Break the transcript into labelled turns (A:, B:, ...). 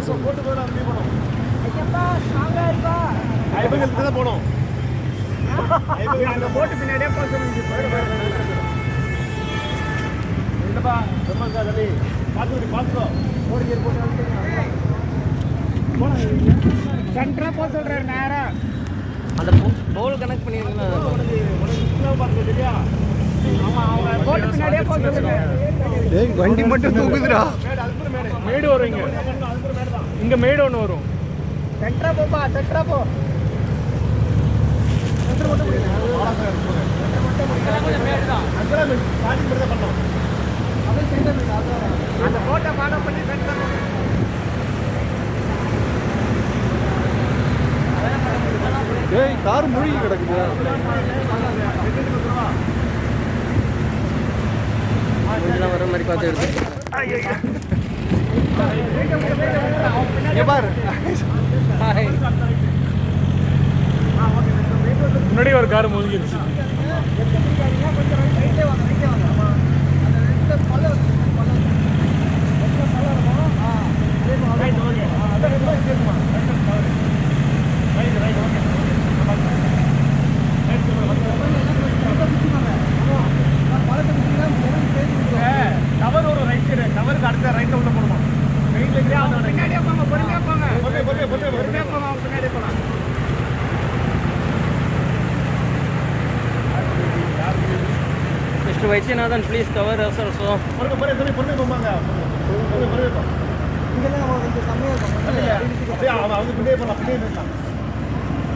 A: போட்டு போய் அப்படி போனோம். ஐயப்பா ஸ்ட்ராங்கா இருக்கா? ஐபங்களுக்கு தான் போனோம். ஐபங்க அந்த போட்டு பின்னாடியே போக சொல்லுங்க. என்னப்பா ரொம்ப சாதனை பாத்துக்கோ ஓடி ஏர் போட்டு போனா சென்டரா போக சொல்றாரு நேரா.
B: அந்த பவுல் கனெக்ட் பண்ணிருக்கீங்களா?
A: உனக்கு பாத்து தெரியா? ஆமா அவங்க போட்டு பின்னாடியே போக சொல்லுங்க.
C: டேய் வண்டி மட்டும் தூக்குதுடா.
A: மேடு வரும் இங்க மேடு ஒன்று வரும். சென்டரா போப்பா சென்டரா போ. சென்டர் மட்டும் போடுங்க. கொஞ்சம் மேடு தான். அங்கல பாதி மட்டும் தான் பண்ணோம். அப்படியே சென்டர் மேடு அந்த போட்டோ மாடப் பண்ணி சென்டர்.
C: டேய் கார் முழுகி கிடக்குது.
B: கொஞ்சம் வர மாதிரி பார்த்து எடுத்து.
A: முன்னாடி ஒரு கார் மூழ்கிடுச்சு. கவர் ஒரு ரைட் சைடு கவருக்கு அடுத்த ரைட்ல உள்ள போடுமா? பின்னாடியே போங்க பொறுமையா போங்க. பொறுமையா போங்க பின்னாடியே போலாம்.
B: Mr. Vaidyanathan, please cover us also.
A: பொறுமையா போவாங்க. பொறுமையா போ. இங்கெல்லாம் கொஞ்சம் கம்மியா இருக்கும். அப்படியே அவங்க பின்னாடியே போலாம். பின்னாடியே போலாம்.